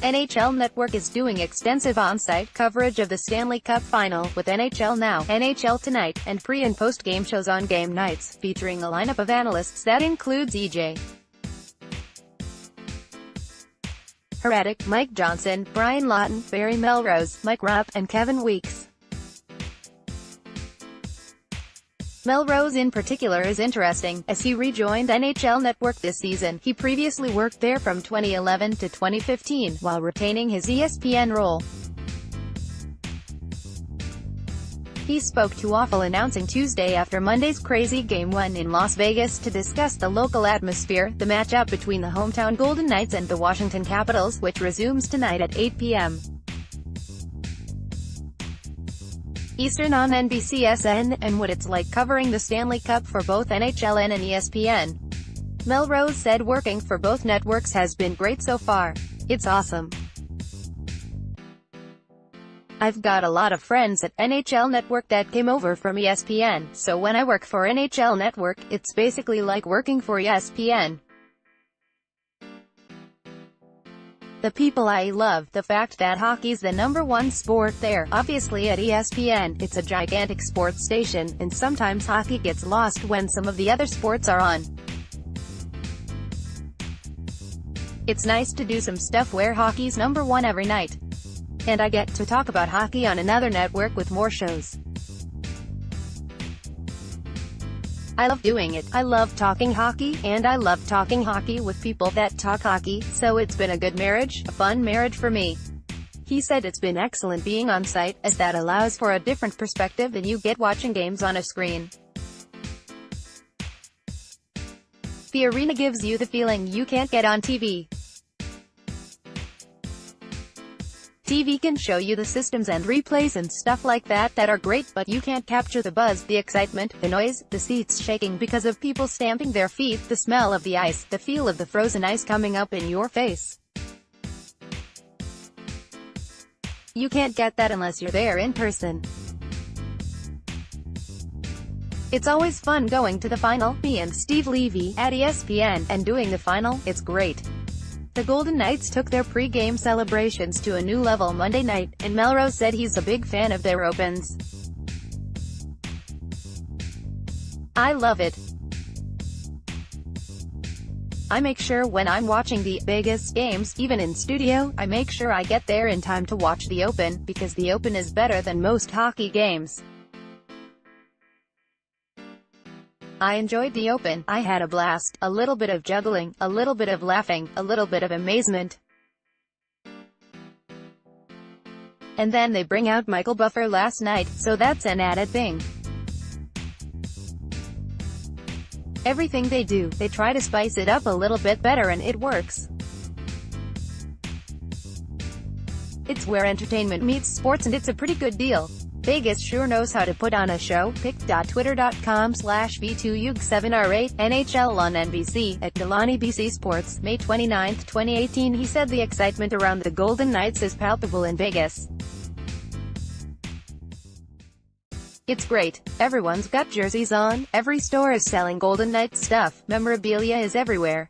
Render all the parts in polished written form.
NHL Network is doing extensive on-site coverage of the Stanley Cup Final, with NHL Now, NHL Tonight, and pre- and post-game shows on game nights, featuring a lineup of analysts that includes EJ Hradek, Mike Johnson, Brian Lawton, Barry Melrose, Mike Rupp, and Kevin Weeks. Melrose in particular is interesting, as he rejoined NHL Network this season. He previously worked there from 2011 to 2015, while retaining his ESPN role. He spoke to Awful Announcing Tuesday after Monday's crazy Game 1 in Las Vegas to discuss the local atmosphere, the matchup between the hometown Golden Knights and the Washington Capitals, which resumes tonight at 8 p.m. Eastern on NBCSN, and what it's like covering the Stanley Cup for both NHLN and ESPN. Melrose said working for both networks has been great so far. It's awesome. I've got a lot of friends at NHL Network that came over from ESPN, so when I work for NHL Network, it's basically like working for ESPN. The people I love, the fact that hockey's the #1 sport there. Obviously at ESPN, it's a gigantic sports station, and sometimes hockey gets lost when some of the other sports are on. It's nice to do some stuff where hockey's #1 every night. And I get to talk about hockey on another network with more shows. I love doing it. I love talking hockey, and I love talking hockey with people that talk hockey, so it's been a good marriage, a fun marriage for me. He said it's been excellent being on site, as that allows for a different perspective than you get watching games on a screen. The arena gives you the feeling you can't get on TV. TV can show you the systems and replays and stuff like that that are great, but you can't capture the buzz, the excitement, the noise, the seats shaking because of people stamping their feet, the smell of the ice, the feel of the frozen ice coming up in your face. You can't get that unless you're there in person. It's always fun going to the final, me and Steve Levy, at ESPN, and doing the final, it's great. The Golden Knights took their pre-game celebrations to a new level Monday night, and Melrose said he's a big fan of their opens. I love it. I make sure when I'm watching the biggest games, even in studio, I make sure I get there in time to watch the open, because the open is better than most hockey games. I enjoyed the open. I had a blast. A little bit of juggling, a little bit of laughing, a little bit of amazement. And then they bring out Michael Buffer last night, so that's an added thing. Everything they do, they try to spice it up a little bit better, and it works. It's where entertainment meets sports, and it's a pretty good deal. Vegas sure knows how to put on a show. pic.twitter.com/v2ug7r8, NHL on NBC, at Delaney BC Sports, May 29, 2018. He said the excitement around the Golden Knights is palpable in Vegas. It's great. Everyone's got jerseys on, every store is selling Golden Knights stuff, memorabilia is everywhere.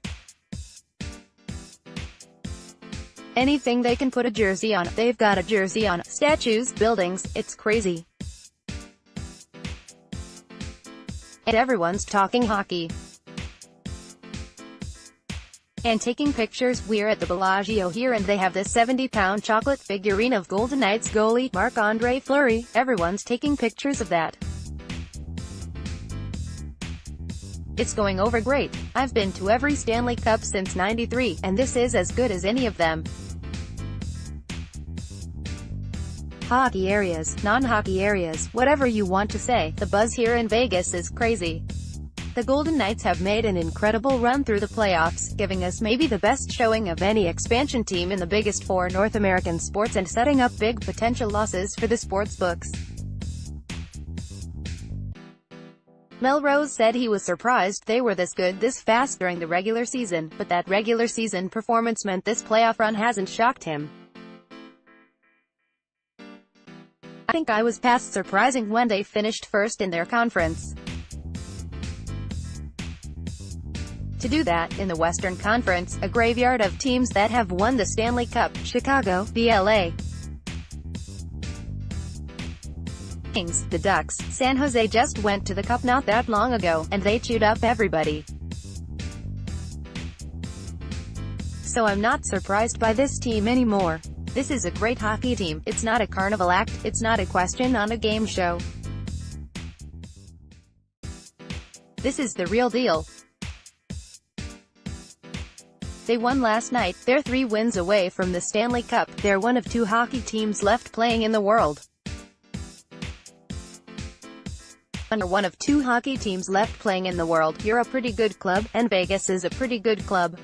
Anything they can put a jersey on, they've got a jersey on. Statues, buildings, it's crazy. And everyone's talking hockey. And taking pictures. We're at the Bellagio here, and they have this 70-pound chocolate figurine of Golden Knights goalie, Marc-Andre Fleury. Everyone's taking pictures of that. It's going over great. I've been to every Stanley Cup since '93, and this is as good as any of them. Hockey areas, non-hockey areas, whatever you want to say, the buzz here in Vegas is crazy. The Golden Knights have made an incredible run through the playoffs, giving us maybe the best showing of any expansion team in the biggest four North American sports, and setting up big potential losses for the sports books. Melrose said he was surprised they were this good this fast during the regular season, but that regular season performance meant this playoff run hasn't shocked him. I think I was past surprising when they finished first in their conference. To do that, in the Western Conference, a graveyard of teams that have won the Stanley Cup, Chicago, the LA Kings, the Ducks, San Jose just went to the Cup not that long ago, and they chewed up everybody. So I'm not surprised by this team anymore. This is a great hockey team. It's not a carnival act, it's not a question on a game show. This is the real deal. They won last night, they're 3 wins away from the Stanley Cup, they're one of 2 hockey teams left playing in the world. Or one of 2 hockey teams left playing in the world. You're a pretty good club, and Vegas is a pretty good club.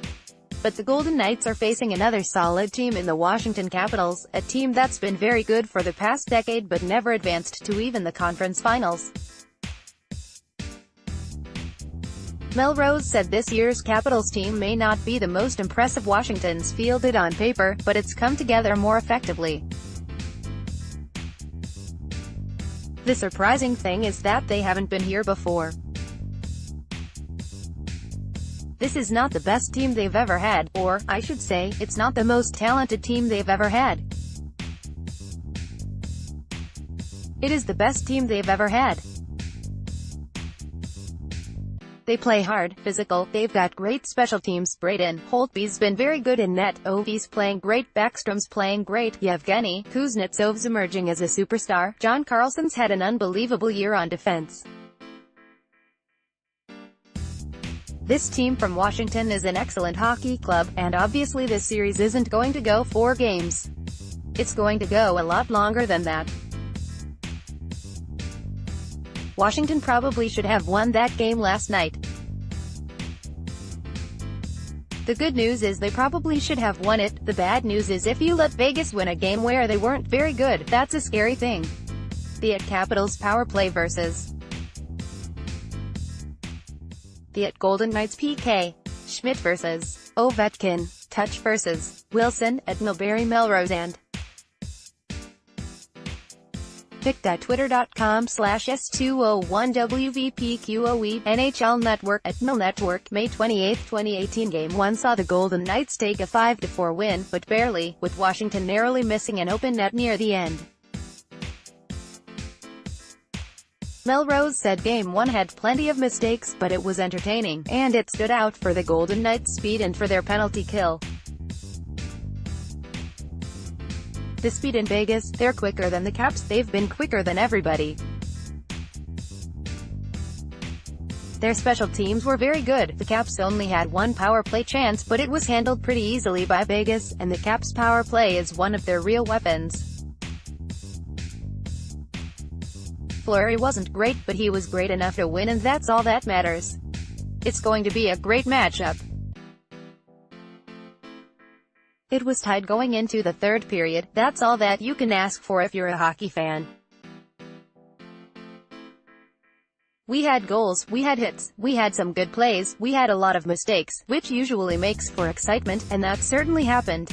But the Golden Knights are facing another solid team in the Washington Capitals, a team that's been very good for the past decade but never advanced to even the conference finals. Melrose said this year's Capitals team may not be the most impressive Washington's fielded on paper, but it's come together more effectively. The surprising thing is that they haven't been here before. This is not the best team they've ever had, or, I should say, it's not the most talented team they've ever had. It is the best team they've ever had. They play hard, physical, they've got great special teams. Braden Holtby's been very good in net, Ovi's playing great, Backstrom's playing great, Yevgeny Kuznetsov's emerging as a superstar, John Carlson's had an unbelievable year on defense. This team from Washington is an excellent hockey club, and obviously this series isn't going to go 4 games. It's going to go a lot longer than that. Washington probably should have won that game last night. The good news is they probably should have won it. The bad news is if you let Vegas win a game where they weren't very good, that's a scary thing. The Capitals power play versus the Golden Knights PK. Schmidt versus Ovechkin. Touch versus Wilson at Milbury Melrose and pic.twitter.com/S201WVPQOE. NHL Network at NHL Network. May 28, 2018. Game 1 saw the Golden Knights take a 5-4 win, but barely, with Washington narrowly missing an open net near the end. Melrose said Game 1 had plenty of mistakes, but it was entertaining, and it stood out for the Golden Knights' speed and for their penalty kill. The speed in Vegas, they're quicker than the Caps, they've been quicker than everybody. Their special teams were very good. The Caps only had 1 power play chance, but it was handled pretty easily by Vegas, and the Caps' power play is one of their real weapons. Fleury wasn't great, but he was great enough to win, and that's all that matters. It's going to be a great matchup. It was tied going into the 3rd period. That's all that you can ask for if you're a hockey fan. We had goals, we had hits, we had some good plays, we had a lot of mistakes, which usually makes for excitement, and that certainly happened.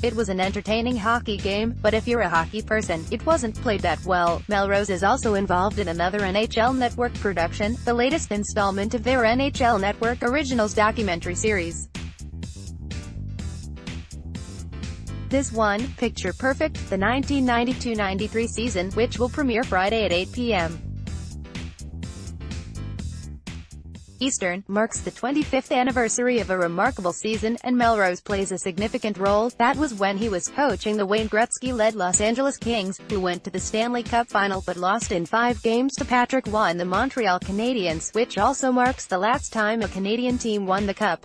It was an entertaining hockey game, but if you're a hockey person, it wasn't played that well. Melrose is also involved in another NHL Network production, the latest installment of their NHL Network Originals documentary series. This one, Picture Perfect, the 1992-93 season, which will premiere Friday at 8 p.m. Eastern, marks the 25th anniversary of a remarkable season, and Melrose plays a significant role. That was when he was coaching the Wayne Gretzky-led Los Angeles Kings, who went to the Stanley Cup Final but lost in 5 games to Patrick Roy and the Montreal Canadiens, which also marks the last time a Canadian team won the Cup.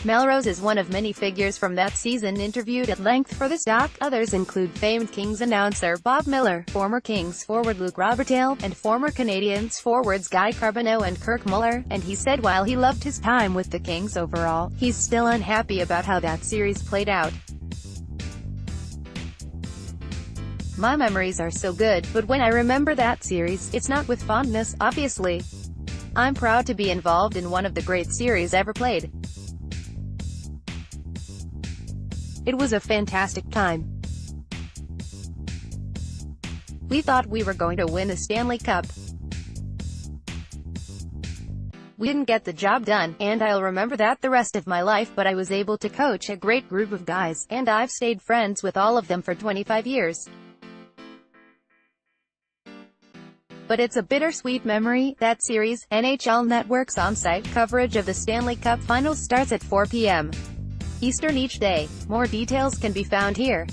Melrose is one of many figures from that season interviewed at length for this doc. Others include famed Kings announcer Bob Miller, former Kings forward Luc Robitaille, and former Canadiens forwards Guy Carbonneau and Kirk Muller, and he said while he loved his time with the Kings overall, he's still unhappy about how that series played out. My memories are so good, but when I remember that series, it's not with fondness, obviously. I'm proud to be involved in one of the great series ever played. It was a fantastic time. We thought we were going to win the Stanley Cup. We didn't get the job done, and I'll remember that the rest of my life, but I was able to coach a great group of guys, and I've stayed friends with all of them for 25 years. But it's a bittersweet memory. That series, NHL Network's on-site coverage of the Stanley Cup Final starts at 4 p.m. Eastern each day. More details can be found here.